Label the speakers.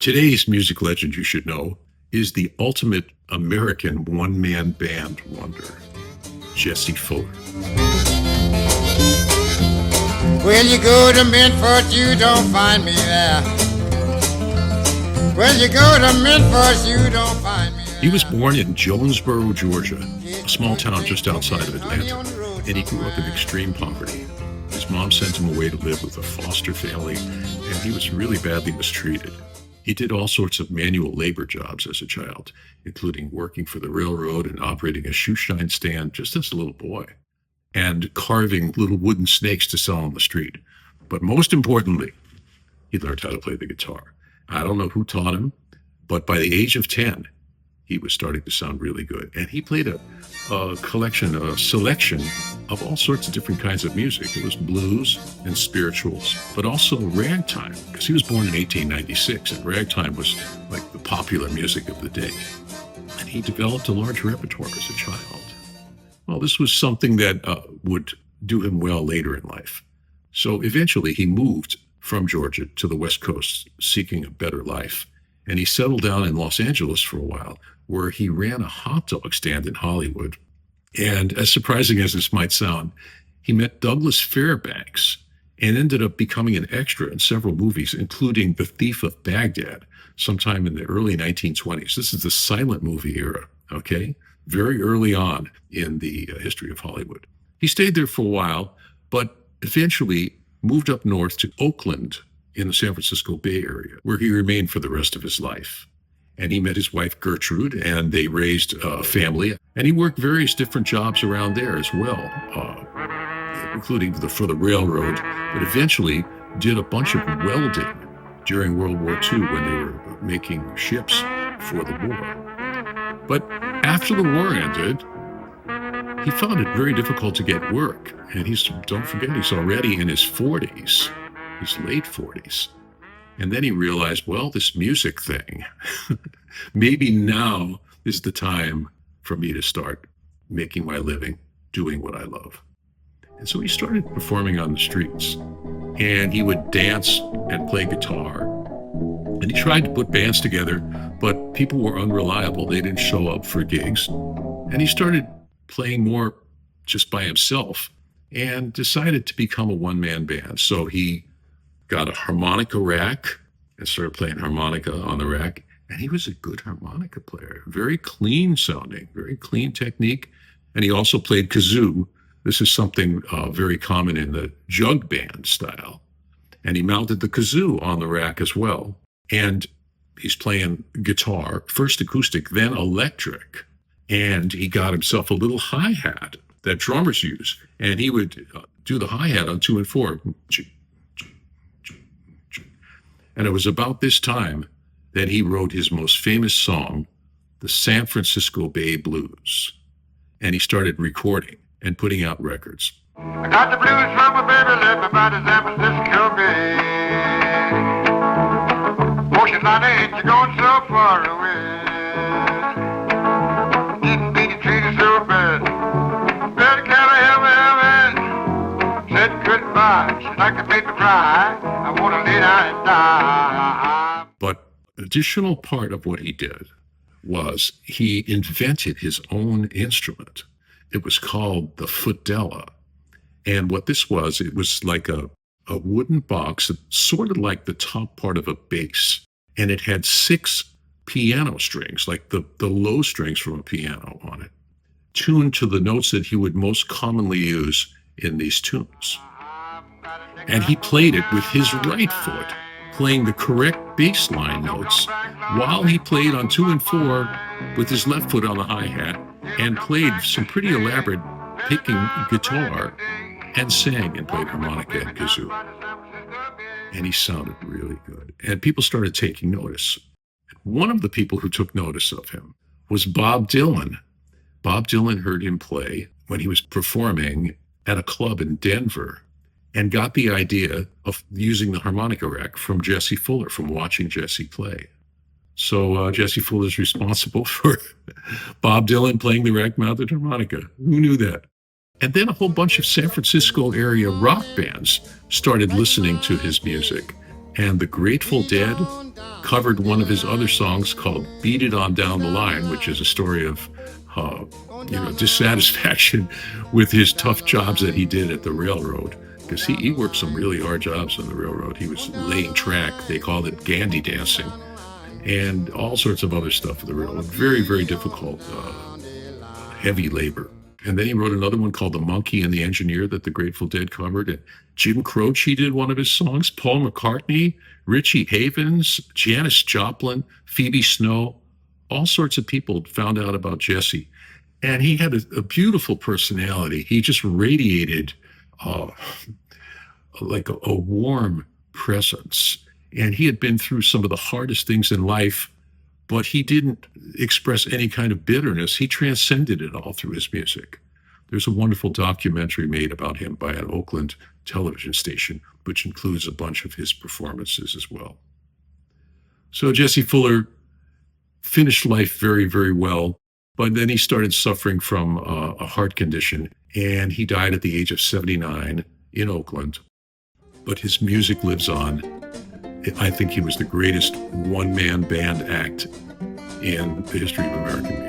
Speaker 1: Today's music legend, you should know, is the ultimate American one-man band wonder, Jesse Fuller.
Speaker 2: When you go to Memphis, you don't find me there. When you go to Memphis, you don't find me there.
Speaker 1: He was born in Jonesboro, Georgia, a small town just outside of Atlanta, and he grew up in extreme poverty. His mom sent him away to live with a foster family, and he was really badly mistreated. He did all sorts of manual labor jobs as a child, including working for the railroad and operating a shoe shine stand just as a little boy, and carving little wooden snakes to sell on the street. But most importantly, he learned how to play the guitar. I don't know who taught him, but by the age of 10, he was starting to sound really good. And he played a selection of all sorts of different kinds of music. It was blues and spirituals, but also ragtime, because he was born in 1896, and ragtime was like the popular music of the day. And he developed a large repertoire as a child. Well, this was something that would do him well later in life. So eventually he moved from Georgia to the West Coast, seeking a better life. And he settled down in Los Angeles for a while, where he ran a hot dog stand in Hollywood. And as surprising as this might sound, he met Douglas Fairbanks and ended up becoming an extra in several movies, including The Thief of Baghdad, sometime in the early 1920s. This is the silent movie era, okay? Very early on in the history of Hollywood. He stayed there for a while, but eventually moved up north to Oakland in the San Francisco Bay Area, where he remained for the rest of his life. And he met his wife, Gertrude, and they raised a family. And he worked various different jobs around there as well, including for the railroad, but eventually did a bunch of welding during World War II when they were making ships for the war. But after the war ended, he found it very difficult to get work. And don't forget, he's already in his 40s, his late 40s. And then he realized, well, this music thing, maybe now is the time for me to start making my living, doing what I love. And so he started performing on the streets, and he would dance and play guitar. And he tried to put bands together, but people were unreliable. They didn't show up for gigs. And he started playing more just by himself and decided to become a one-man band. So he got a harmonica rack and started playing harmonica on the rack. And he was a good harmonica player, very clean sounding, very clean technique. And he also played kazoo. This is something very common in the jug band style. And he mounted the kazoo on the rack as well. And he's playing guitar, first acoustic, then electric. And he got himself a little hi-hat that drummers use. And he would do the hi-hat on 2 and 4. And it was about this time that he wrote his most famous song, the San Francisco Bay Blues. And he started recording and putting out records.
Speaker 3: I got the blues from my baby, left me by the San Francisco Bay. Ocean liner, ain't you going so far away? Didn't mean to treat you so bad. Better can I have it? Said goodbye, she like to make me cry. I want to lay down and die.
Speaker 1: But an additional part of what he did was he invented his own instrument. It was called the Fotdella. And what this was, it was like a wooden box, sort of like the top part of a bass. And it had 6 piano strings, like the low strings from a piano on it, tuned to the notes that he would most commonly use in these tunes. And he played it with his right foot, playing the correct bass line notes, while he played on 2 and 4 with his left foot on the hi-hat, and played some pretty elaborate picking guitar, and sang and played harmonica and kazoo. And he sounded really good. And people started taking notice. One of the people who took notice of him was Bob Dylan. Bob Dylan heard him play when he was performing at a club in Denver, and got the idea of using the harmonica rack from Jesse Fuller, from watching Jesse play. So Jesse Fuller is responsible for Bob Dylan playing the rack-mounted harmonica. Who knew that? And then a whole bunch of San Francisco area rock bands started listening to his music And the Grateful Dead covered one of his other songs called Beat It On Down the Line, which is a story of dissatisfaction with his tough jobs that he did at the railroad, because he worked some really hard jobs on the railroad. He was laying track. They called it gandy dancing and all sorts of other stuff at the railroad. Very, very difficult, heavy labor. And then he wrote another one called The Monkey and the Engineer that the Grateful Dead covered. And Jim Croce did one of his songs. Paul McCartney, Richie Havens, Janis Joplin, Phoebe Snow, all sorts of people found out about Jesse. And he had a beautiful personality. He just radiated like a warm presence. And he had been through some of the hardest things in life, but he didn't express any kind of bitterness. He transcended it all through his music. There's a wonderful documentary made about him by an Oakland television station, which includes a bunch of his performances as well. So Jesse Fuller finished life very, very well, but then he started suffering from a heart condition, and he died at the age of 79 in Oakland. But his music lives on. I think he was the greatest one-man band act in the history of American music.